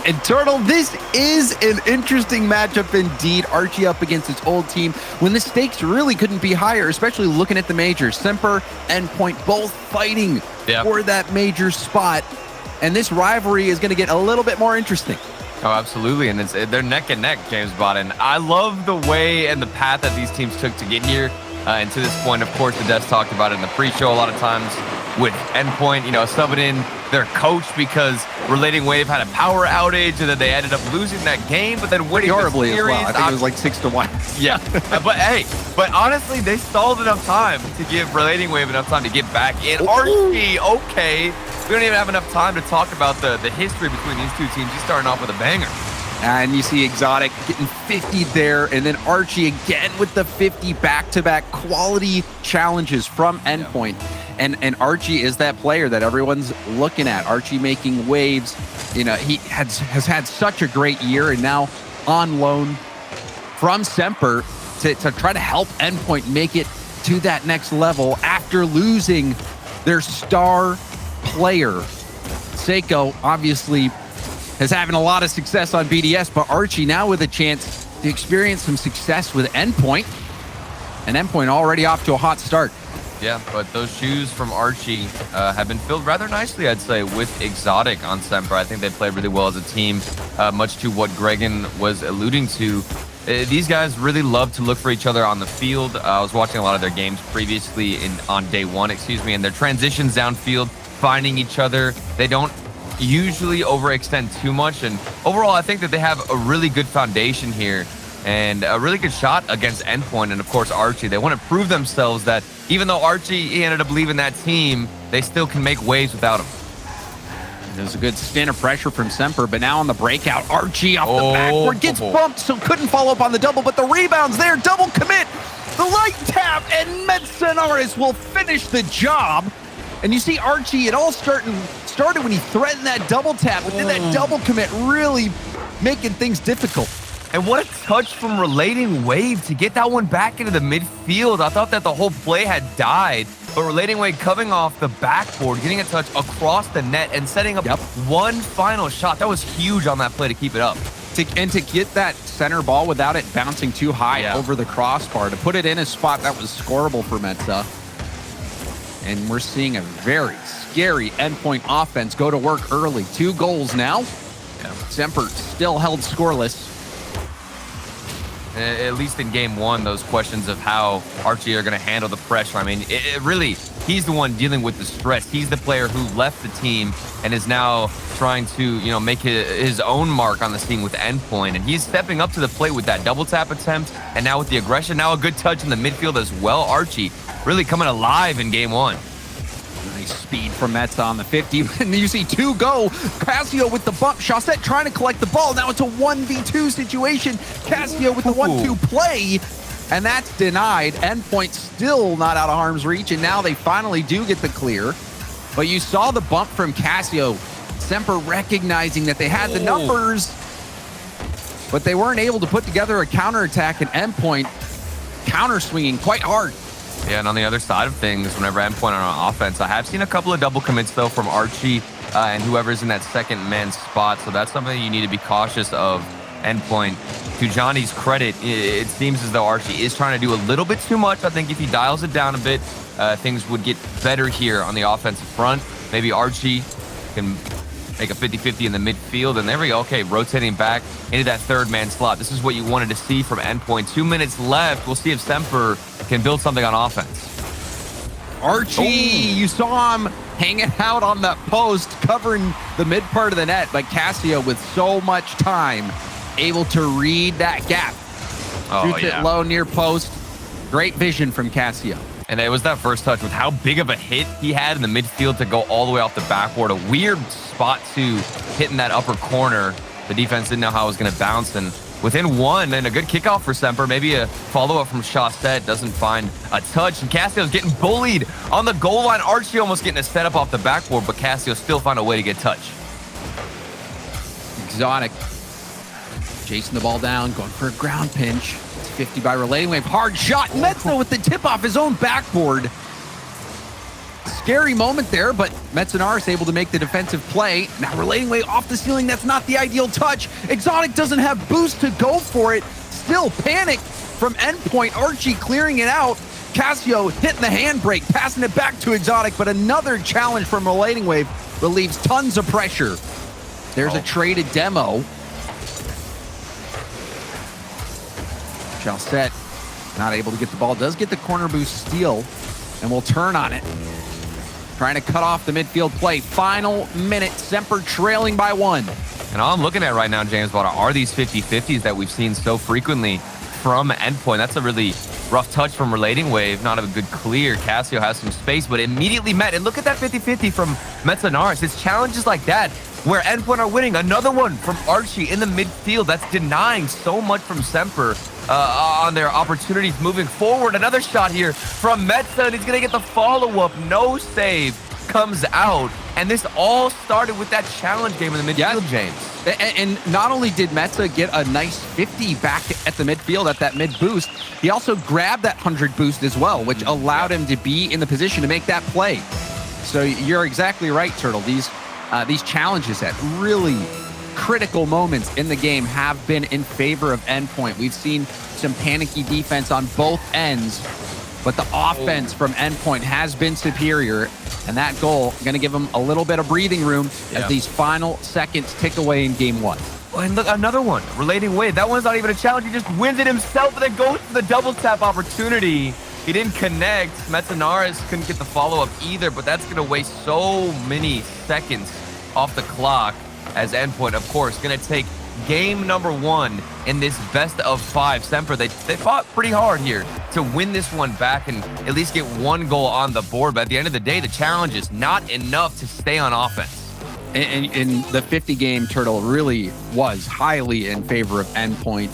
And Turtle, this is an interesting matchup indeed. Archie up against its old team when the stakes really couldn't be higher, especially looking at the majors. SMPR, Endpoint, both fighting for that major spot. And this rivalry is going to get a little bit more interesting. Oh, absolutely. And they're neck and neck, James Bodden. I love the way and the path that these teams took to get here. And to this point, of course, the devs talked about it in the pre-show a lot of times with Endpoint, subbing in their coach because Relating Wave had a power outage and then they ended up losing that game, but then winning horribly the series. as well. I think it was like 6-1. Yeah, but honestly, they stalled enough time to give Relating Wave enough time to get back in. Archie, okay. We don't even have enough time to talk about the history between these two teams. He's starting off with a banger. And you see Exotic getting 50 there, and then Archie again with the 50 back-to-back quality challenges from Endpoint. And Archie is that player that everyone's looking at. Archie making waves. He has had such a great year, and now on loan from SMPR to try to help Endpoint make it to that next level after losing their star player. Seiko obviously is having a lot of success on BDS, but Archie now with a chance to experience some success with Endpoint. And Endpoint already off to a hot start. Yeah, but those shoes from Archie have been filled rather nicely, I'd say, with Exotic on SMPR. I think they played really well as a team, much to what Gregan was alluding to. These guys really love to look for each other on the field. I was watching a lot of their games previously on day one, and their transitions downfield, finding each other. They don't usually overextend too much, and overall I think that they have a really good foundation here and a really good shot against Endpoint. And of course Archie, they want to prove themselves that even though Archie ended up leaving that team, they still can make waves without him. There's a good spin of pressure from SMPR, but now on the breakout, Archie off the backward gets bumped, so couldn't follow up on the double, but the rebound's there, double commit, the light tap, and Metzenaris will finish the job. And you see Archie, it all started when he threatened that double tap, but then that double commit really making things difficult. And what a touch from Relating Wave to get that one back into the midfield. I thought that the whole play had died, but Relating Wave coming off the backboard, getting a touch across the net and setting up one final shot. That was huge on that play to keep it up. And to get that center ball without it bouncing too high over the crossbar, to put it in a spot that was scoreable for Metza. And we're seeing a very scary Endpoint offense go to work early. 2 goals now. SMPR still held scoreless. At least in game one, those questions of how Archie are going to handle the pressure. I mean, it really, he's the one dealing with the stress. He's the player who left the team and is now trying to, make his own mark on the scene with Endpoint. And he's stepping up to the plate with that double tap attempt. And now with the aggression, now a good touch in the midfield as well. Archie really coming alive in game one. Nice speed from Metza on the 50. And you see 2 go. Casio with the bump. Chaussette trying to collect the ball. Now it's a 1v2 situation. Casio with the 1-2 play. And that's denied. Endpoint still not out of harm's reach. And now they finally do get the clear. But you saw the bump from Casio. SMPR recognizing that they had the numbers, but they weren't able to put together a counterattack, and Endpoint counter-swinging quite hard. Yeah, and on the other side of things, whenever Endpoint on offense, I have seen a couple of double commits, though, from Archie and whoever's in that second man spot. So that's something you need to be cautious of. Endpoint, to Johnny's credit, it seems as though Archie is trying to do a little bit too much. I think if he dials it down a bit, things would get better here on the offensive front. Maybe Archie can make a 50-50 in the midfield, and there we go. Okay, rotating back into that third man slot. This is what you wanted to see from Endpoint. 2 minutes left. We'll see if SMPR can build something on offense. Archie, you saw him hanging out on that post, covering the mid part of the net, but Casio with so much time, able to read that gap. Shoots it low near post. Great vision from Casio. And it was that first touch with how big of a hit he had in the midfield to go all the way off the backboard. A weird spot to hit in that upper corner. The defense didn't know how it was going to bounce. And within one, and a good kickoff for SMPR. Maybe a follow-up from Chaussette. Doesn't find a touch. And Casio's getting bullied on the goal line. Archie almost getting a setup off the backboard, but Casio still found a way to get touch. Exotic chasing the ball down, going for a ground pinch. 50 by Relating Wave. Hard shot. Metza with the tip off his own backboard. scary moment there, but Metzenaris able to make the defensive play. Now relating way off the ceiling, that's not the ideal touch. Exotic doesn't have boost to go for it. Still panic from Endpoint. Archie clearing it out. Casio hitting the handbrake, passing it back to Exotic, but another challenge from Relating Wave relieves tons of pressure. There's a traded demo. Chalset not able to get the ball. Does get the corner boost steal, and will turn on it. Trying to cut off the midfield play. Final minute, Semper trailing by 1. And all I'm looking at right now, James Bada, are these 50-50s that we've seen so frequently from Endpoint. That's a really rough touch from Relating Wave. Not a good clear. Casio has some space, but immediately met. And look at that 50-50 from Metzenaris. It's challenges like that where Endpoint are winning. Another one from Archie in the midfield. That's denying so much from Semper on their opportunities moving forward. Another shot here from Metza, and he's going to get the follow-up. No save comes out. And this all started with that challenge game in the midfield, James. And not only did Metza get a nice 50 back at the midfield at that mid boost, he also grabbed that 100 boost as well, which allowed him to be in the position to make that play. So you're exactly right, Turtle. These challenges at really critical moments in the game have been in favor of Endpoint. We've seen some panicky defense on both ends, but the offense from Endpoint has been superior, and that goal going to give them a little bit of breathing room as these final seconds tick away in game 1. Oh, and look, another one, Relating Wave. That one's not even a challenge. He just wins it himself, and then goes for the double tap opportunity. He didn't connect. Metzenaris couldn't get the follow-up either, but that's going to waste so many seconds off the clock as Endpoint, of course, going to take game number 1 in this best of 5. Semper, they fought pretty hard here to win this one back and at least get 1 goal on the board. But at the end of the day, the challenge is not enough to stay on offense. And the 50-game Turtle really was highly in favor of Endpoint.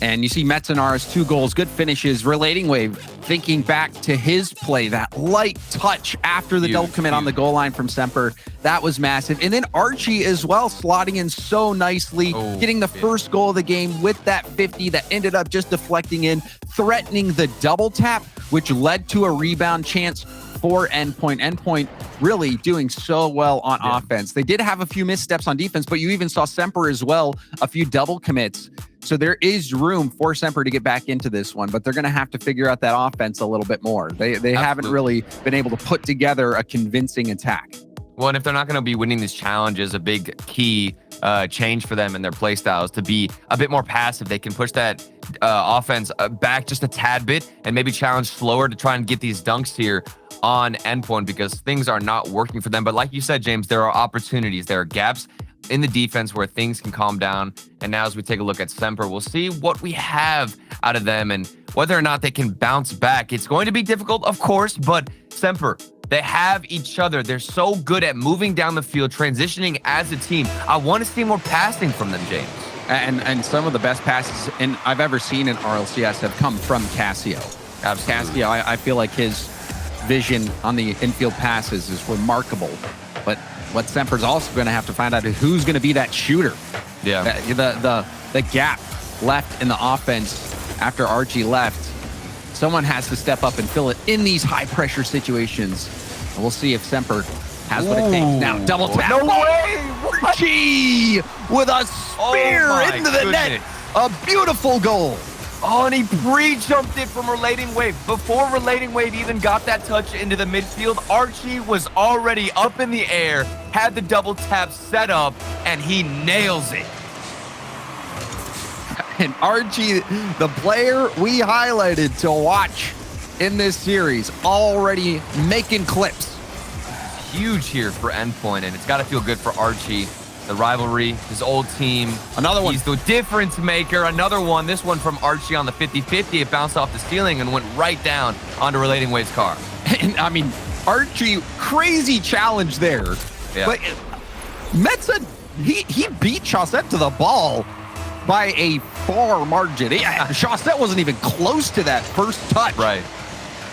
And you see Metzenaris, 2 goals, good finishes. Relating Wave thinking back to his play, that light touch after the double commit on the goal line from Semper. That was massive. And then Archie as well, slotting in so nicely, getting the first goal of the game with that 50 that ended up just deflecting in, threatening the double tap, which led to a rebound chance for Endpoint. Endpoint really doing so well on offense. They did have a few missteps on defense, but you even saw Semper as well, a few double commits. So there is room for Semper to get back into this one, but they're going to have to figure out that offense a little bit more. They haven't really been able to put together a convincing attack. Well, and if they're not going to be winning these challenges, a big key change for them in their play styles to be a bit more passive. They can push that offense back just a tad bit and maybe challenge slower to try and get these dunks here on Endpoint because things are not working for them. But like you said, James, there are opportunities. There are gaps in the defense where things can calm down. And now as we take a look at Semper, we'll see what we have out of them and whether or not they can bounce back. It's going to be difficult, of course, but Semper, they have each other. They're so good at moving down the field, transitioning as a team. I want to see more passing from them, James. And some of the best passes I've ever seen in RLCS have come from Casio. Absolutely. Casio, I feel like his vision on the infield passes is remarkable. But what Semper's also going to have to find out is who's going to be that shooter. Yeah. The gap left in the offense after Archie left. Someone has to step up and fill it in these high-pressure situations. And we'll see if Semper has what it takes. Now, double tap. No way! Archie with a spear into the net. A beautiful goal. Oh, and he pre-jumped it from Relating Wave. Before Relating Wave even got that touch into the midfield, Archie was already up in the air, had the double tap set up, and he nails it. And Archie, the player we highlighted to watch in this series, already making clips. Huge here for Endpoint, and it's got to feel good for Archie. The rivalry, his old team. Another one. He's the difference maker. Another one. This one from Archie on the 50-50. It bounced off the ceiling and went right down onto Relating Wave's car. And I mean, Archie, crazy challenge there. Yeah. But Metza, he beat Chaussette to the ball by a far margin. Chaussette wasn't even close to that first touch. Right.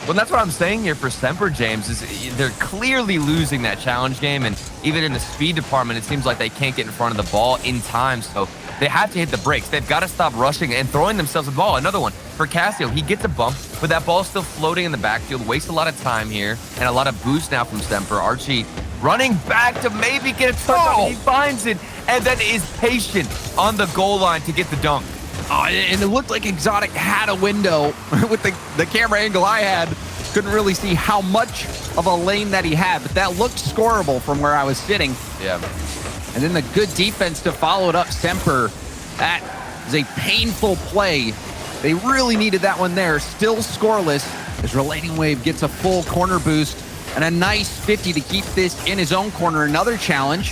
Well, that's what I'm saying here for Semper, James, is they're clearly losing that challenge game, and even in the speed department, it seems like they can't get in front of the ball in time, so they have to hit the brakes. They've got to stop rushing and throwing themselves the ball. Another one for Casio. He gets a bump, but that ball's still floating in the backfield. Wastes a lot of time here, and a lot of boost now from SMPR. Archie running back to maybe get a touchdown. He finds it, and then is patient on the goal line to get the dunk. Oh, and it looked like Exotic had a window with the camera angle I had. Couldn't really see how much of a lane that he had, but that looked scoreable from where I was sitting. Yeah. And then the good defense to follow it up. SMPR, that is a painful play. They really needed that one there. Still scoreless as Relating Wave gets a full corner boost and a nice 50 to keep this in his own corner. Another challenge.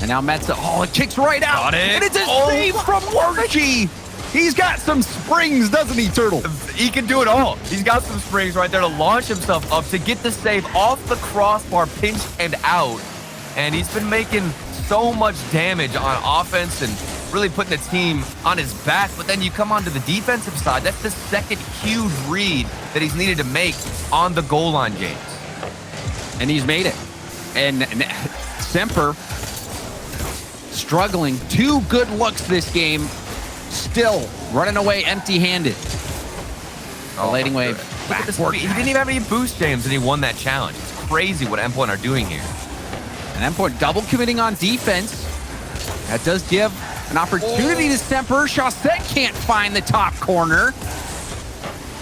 And now Metza, oh, it kicks right out. Got it. And it's a save from Archie. He's got some springs, doesn't he, Turtle? He can do it all. He's got some springs right there to launch himself up to get the save off the crossbar, pinch and out. And he's been making so much damage on offense and really putting the team on his back. But then you come onto the defensive side. That's the second huge read that he's needed to make on the goal line, James. And he's made it. And SMPR struggling. 2 good looks this game. Still running away empty-handed. Relating Wave. He didn't even have any boost, James, and he won that challenge. It's crazy what Endpoint are doing here. And Endpoint double committing on defense. That does give an opportunity to SMPR. Chaussette can't find the top corner.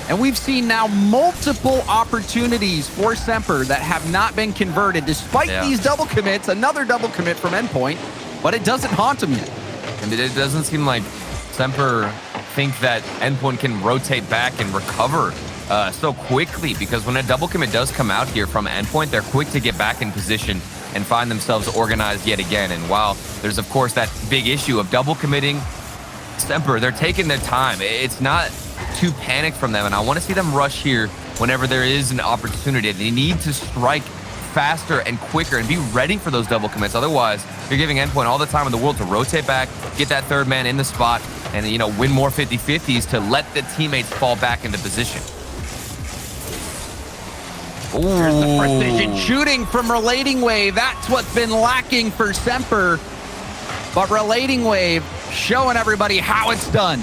And we've seen now multiple opportunities for SMPR that have not been converted despite these double commits. Another double commit from Endpoint, but it doesn't haunt him yet. And it doesn't seem like SMPR think that Endpoint can rotate back and recover so quickly, because when a double commit does come out here from Endpoint, they're quick to get back in position and find themselves organized yet again. And while there's, of course, that big issue of double committing, SMPR, they're taking their time. It's not too panicked from them, and I want to see them rush here whenever there is an opportunity. They need to strike faster and quicker and be ready for those double commits. Otherwise, you're giving Endpoint all the time in the world to rotate back, get that third man in the spot, and, you know, win more 50-50s to let the teammates fall back into position. There's the precision shooting from Relating Wave. That's what's been lacking for SMPR. But Relating Wave showing everybody how it's done.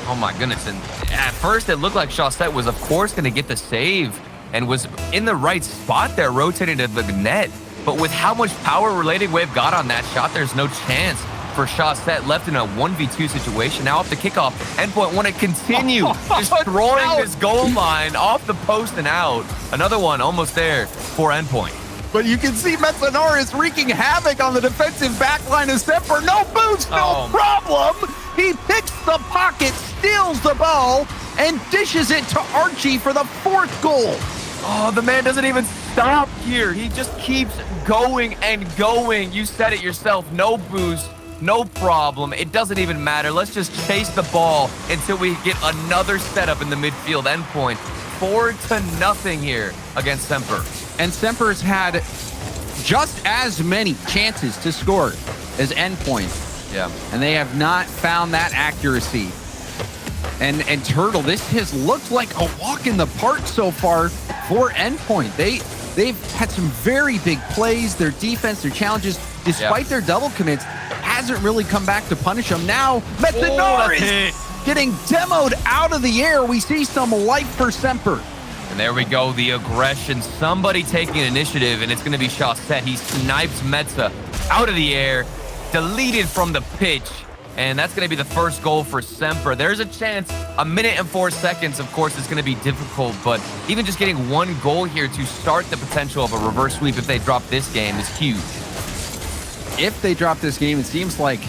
Oh my goodness. And at first it looked like Chaussette was, of course, going to get the save and was in the right spot there, rotating to the net. But with how much power Relating Wave got on that shot, there's no chance for Chaussette, left in a 1v2 situation. Now off the kickoff, Endpoint want to continue destroying this goal line off the post and out. Another one almost there for Endpoint. But you can see Metzenaris wreaking havoc on the defensive backline of SMPR. No boost, no problem. He picks the pocket, steals the ball, and dishes it to Archie for the 4th goal. Oh, the man doesn't even stop here. He just keeps going and going. You said it yourself, no boost. No problem. It doesn't even matter. Let's just chase the ball until we get another setup in the midfield. Endpoint 4-0 here against SMPR. And SMPR's had just as many chances to score as Endpoint. Yeah. And they have not found that accuracy. And Turtle, this has looked like a walk in the park so far for Endpoint. They've had some very big plays. Their defense, their challenges, despite their double commits, hasn't really come back to punish them. Now, Metzenaris getting demoed out of the air. We see some life for SMPR. And there we go, the aggression. Somebody taking initiative, and it's going to be Chaussette. He snipes Metza out of the air, deleted from the pitch, and that's going to be the first goal for SMPR. There's a chance. 1 minute and 4 seconds, of course, is going to be difficult, but even just getting 1 goal here to start the potential of a reverse sweep if they drop this game is huge. If they drop this game, it seems like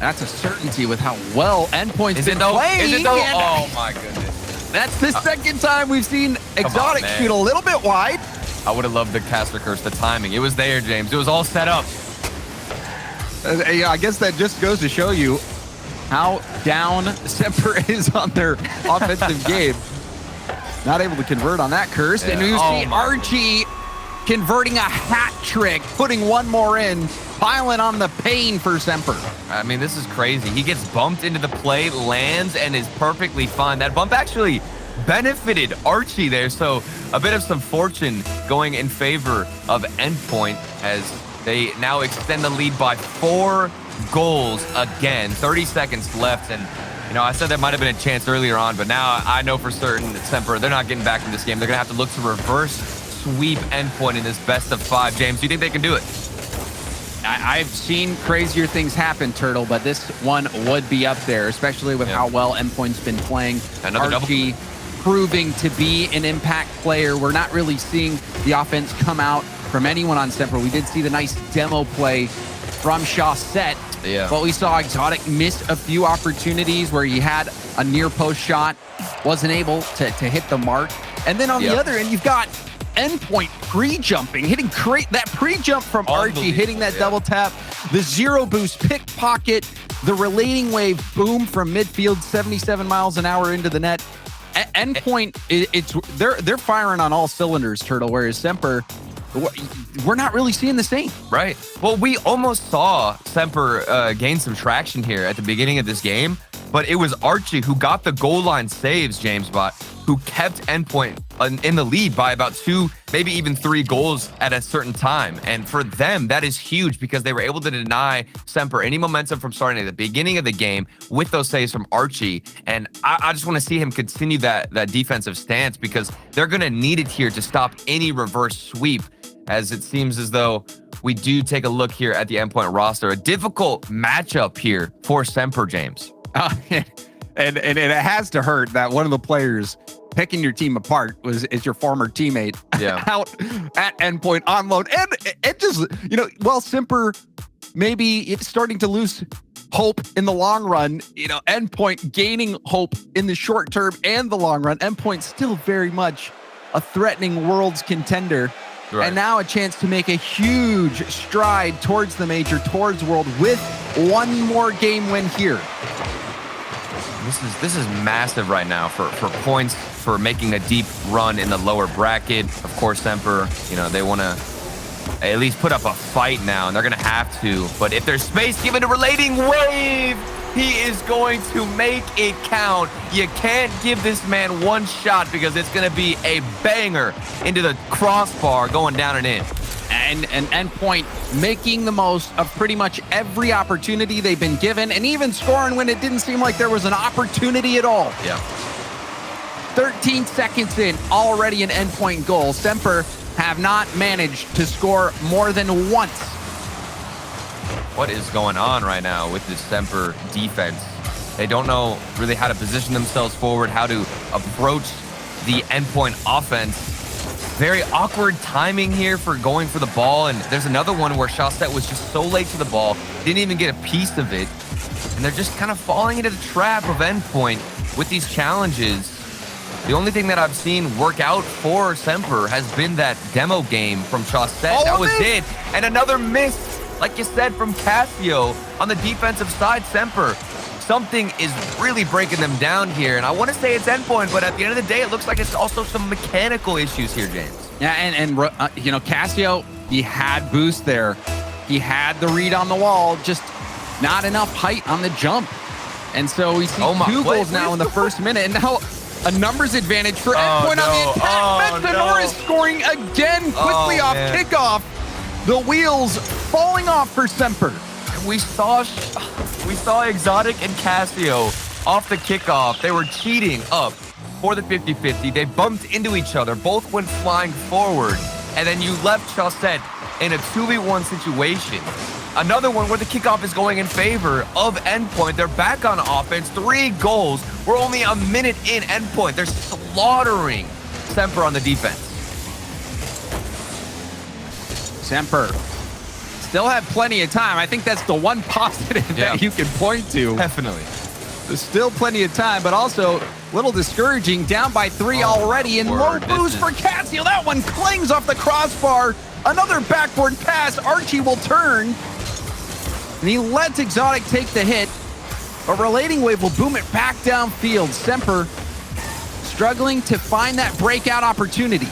that's a certainty with how well Endpoint's been playing. Is it though? Oh my goodness. That's the second time we've seen Exotic shoot a little bit wide. I would have loved the caster curse, the timing. It was there, James. It was all set up. Yeah, I guess that just goes to show you how down SMPR is on their offensive game. Not able to convert on that curse. Yeah. And you see Archie converting a hat trick, putting 1 more in, piling on the pain for SMPR. I mean, this is crazy. He gets bumped into the play, lands, and is perfectly fine. That bump actually benefited Archie there, so a bit of some fortune going in favor of Endpoint as they now extend the lead by 4 goals again. 30 seconds left, and You know, I said there might have been a chance earlier on, but now I know for certain that SMPR, they're not getting back in this game. They're going to have to look to reverse sweep Endpoint in this best of 5. James, do you think they can do it? I've seen crazier things happen, Turtle, but this one would be up there, especially with how well Endpoint's been playing. Another RG proving to be an impact player. We're not really seeing the offense come out from anyone on SMPR. We did see the nice demo play from Chaussette, but we saw Exotic miss a few opportunities where he had a near post shot, wasn't able to hit the mark. And then on the other end, you've got Endpoint pre-jumping, hitting that pre-jump from RG, hitting that double tap, the zero boost pickpocket, the relating wave boom from midfield, 77 miles an hour into the net. Endpoint, they're firing on all cylinders, Turtle, whereas SMPR, we're not really seeing the same. Right. Well, we almost saw SMPR gain some traction here at the beginning of this game, but it was Archie who got the goal line saves, James Bot, who kept Endpoint in the lead by about 2, maybe even 3 goals at a certain time. And for them, that is huge because they were able to deny SMPR any momentum from starting at the beginning of the game with those saves from Archie. And I just want to see him continue that defensive stance because they're going to need it here to stop any reverse sweep, as it seems as though we do take a look here at the Endpoint roster. A difficult matchup here for SMPR, James. And it has to hurt that one of the players picking your team apart is your former teammate out at Endpoint on loan. And it just, while SMPR maybe it's starting to lose hope in the long run, Endpoint gaining hope in the short term and the long run. Endpoint still very much a threatening Worlds contender. Right. And now a chance to make a huge stride towards the major, towards World, with one more game win here. This is massive right now for points, for making a deep run in the lower bracket. Of course, SMPR, they want to at least put up a fight now, and they're going to have to. But if there's space given to Relating Wave, he is going to make it count. You can't give this man one shot because it's going to be a banger into the crossbar going down and in. And Endpoint making the most of pretty much every opportunity they've been given, and even scoring when it didn't seem like there was an opportunity at all. 13 seconds in, already an Endpoint goal. SMPR have not managed to score more than once. What is going on right now with this SMPR defense? They don't know really how to position themselves forward, how to approach the Endpoint offense. Very awkward timing here for going for the ball. And there's another one where Chaussette was just so late to the ball, didn't even get a piece of it. And they're just kind of falling into the trap of Endpoint with these challenges. The only thing that I've seen work out for SMPR has been that demo game from Chaussette. That was it. And another miss, like you said, from Cassio on the defensive side. SMPR, something is really breaking them down here. And I want to say it's Endpoint, but at the end of the day, it looks like it's also some mechanical issues here, James. Yeah, and Cassio, he had boost there. He had the read on the wall, just not enough height on the jump. And so we see 2 goals now in the first minute. And now a numbers advantage for Endpoint on the attack. Metanor is scoring again quickly off kickoff. The wheels falling off for SMPR. We saw Exotic and Cassio off the kickoff. They were cheating up for the 50-50. They bumped into each other. Both went flying forward. And then you left Chaussette in a 2v1 situation. Another one where the kickoff is going in favor of Endpoint. They're back on offense. 3 goals. We're only a minute in. Endpoint, they're slaughtering SMPR on the defense. SMPR still have plenty of time. I think that's the one positive that you can point to. Definitely. There's still plenty of time, but also a little discouraging. Down by 3 already, and low boost for Cassio. That one clings off the crossbar. Another backboard pass. Archie will turn, and he lets Exotic take the hit. A Relating Wave will boom it back downfield. SMPR struggling to find that breakout opportunity.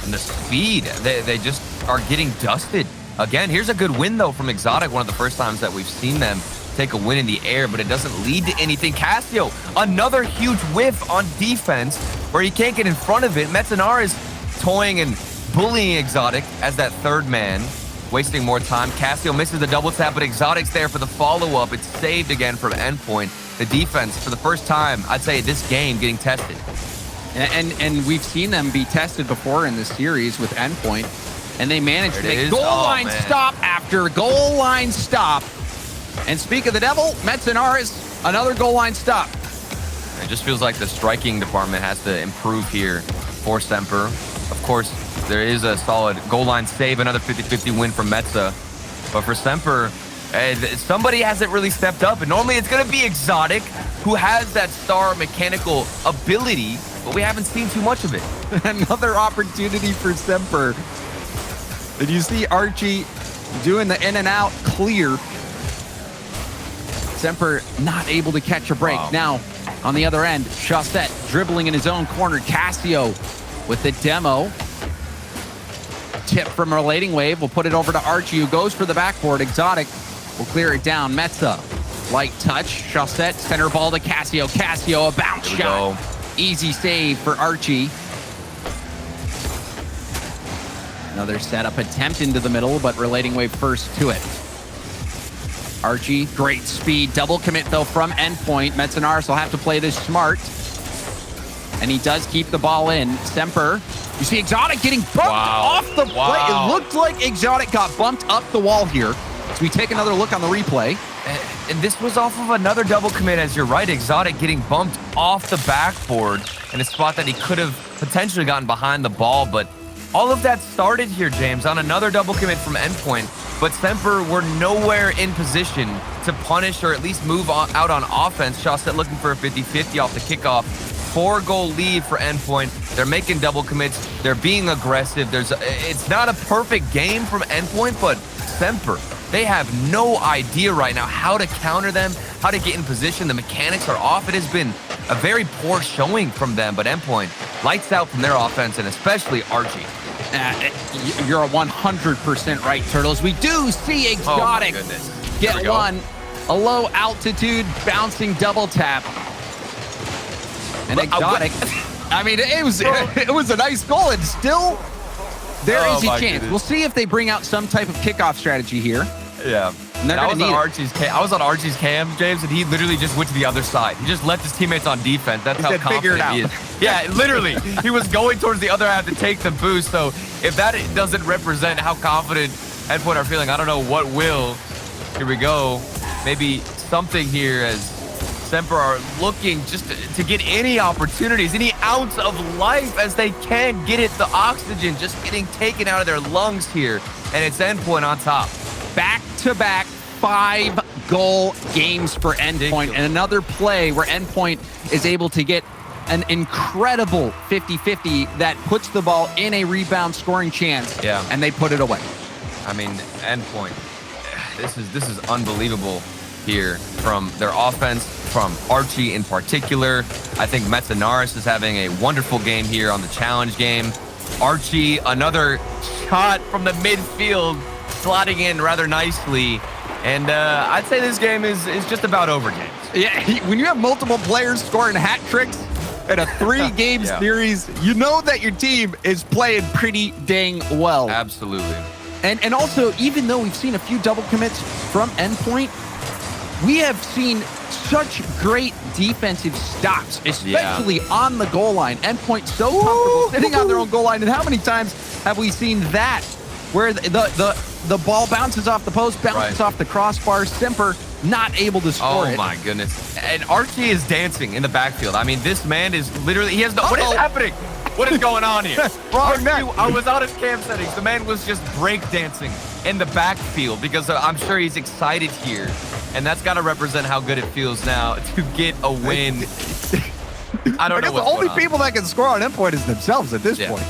And the speed, they just are getting dusted. Again, here's a good win, though, from Exotic. One of the first times that we've seen them take a win in the air, but it doesn't lead to anything. Cassio, another huge whiff on defense where he can't get in front of it. Metanor is toying and bullying Exotic as that third man, wasting more time. Cassio misses the double tap, but Exotic's there for the follow-up. It's saved again from Endpoint. the defense for the first time, I'd say, this game getting tested. And we've seen them be tested before in this series with Endpoint, and they managed to make goal line stop after goal line stop. And speak of the devil, Metzenaris, another goal line stop. It just feels like the striking department has to improve here for Semper. Of course, there is a solid goal line save, another 50-50 win from Metza. But for Semper, somebody hasn't really stepped up. And normally it's going to be Exotic, who has that star mechanical ability, but we haven't seen too much of it. Another opportunity for Semper. Did you see Archie doing the in and out clear? Semper not able to catch a break. Wow. Now, on the other end, Chaussette dribbling in his own corner. Cassio with the demo. Tip from Relating Wave. We'll put it over to Archie, who goes for the backboard. Exotic will clear it down. Metza, light touch. Chaussette, center ball to Cassio. Cassio, a bounce shot. Easy save for Archie. Another setup attempt into the middle, but Relating Wave first to it. Archie, great speed. Double commit, though, from Endpoint. Metzenaris will have to play this smart. And he does keep the ball in. Semper, you see Exotic getting bumped off the play. It looked like Exotic got bumped up the wall here. So we take another look on the replay. And this was off of another double commit, as you're right. Exotic getting bumped off the backboard in a spot that he could have potentially gotten behind the ball. But all of that started here, James, on another double commit from Endpoint. But Semper were nowhere in position to punish or at least move out on offense. Chaussette looking for a 50-50 off the kickoff. 4-goal lead for Endpoint. They're making double commits. They're being aggressive. It's not a perfect game from Endpoint, but Semper, they have no idea right now how to counter them, how to get in position. The mechanics are off. It has been a very poor showing from them, but Endpoint lights out from their offense, and especially Archie. You're 100% right, Turtles. We do see Exotic get one. A low altitude bouncing double tap. And Exotic, I mean, it was a nice goal, and still there is a chance. Goodness. We'll see if they bring out some type of kickoff strategy here. Yeah. I was on Archie's cam, James, and he literally just went to the other side. He just left his teammates on defense. That's how confident he is. Yeah, literally. He was going towards the other half to take the boost. So if that doesn't represent how confident Endpoint are feeling, I don't know what will. Here we go. Maybe something here as Semper are looking just to get any opportunities, any ounce of life as they can get it. The oxygen just getting taken out of their lungs here. And it's Endpoint on top. Back-to-back 5-goal games for Endpoint, and another play where Endpoint is able to get an incredible 50-50 that puts the ball in a rebound scoring chance, and they put it away. I mean, Endpoint, this is unbelievable here from their offense, from Archie in particular. I think Metzenaris is having a wonderful game here on the challenge game. Archie, another shot from the midfield, slotting in rather nicely. And I'd say this game is just about over, James. Yeah, when you have multiple players scoring hat tricks in a 3-game series, you know that your team is playing pretty dang well. Absolutely. And also, even though we've seen a few double commits from Endpoint, we have seen such great defensive stops, especially on the goal line. Endpoint so comfortable sitting on their own goal line. And how many times have we seen that where the ball bounces off the post, bounces off the crossbar, Semper not able to score it. Oh my goodness. And Archie is dancing in the backfield. I mean, this man is literally, he has no, what is happening? What is going on here? I was on his cam settings. The man was just breakdancing in the backfield because I'm sure he's excited here. And that's got to represent how good it feels now to get a win. I don't know what's the only people that can score on Endpoint is themselves at this point.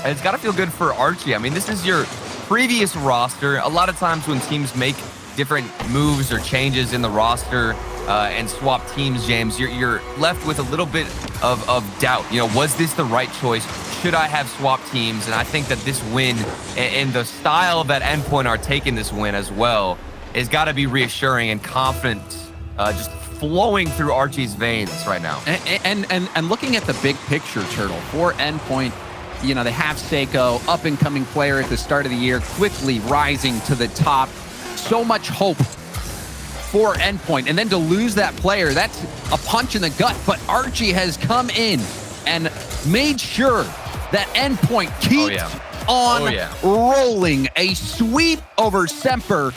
And it's got to feel good for Archie. I mean, this is your previous roster. A lot of times when teams make different moves or changes in the roster and swap teams, James, you're left with a little bit of doubt. You know, was this the right choice? Should I have swapped teams? And I think that this win and the style that Endpoint are taking this win as well has got to be reassuring and confidence just flowing through Archie's veins right now. And looking at the big picture, Turtle, for Endpoint, you know, they have Seiko, up-and-coming player at the start of the year, quickly rising to the top. So much hope for Endpoint. And then to lose that player, that's a punch in the gut. But Archie has come in and made sure that Endpoint keeps on rolling. A sweep over Semper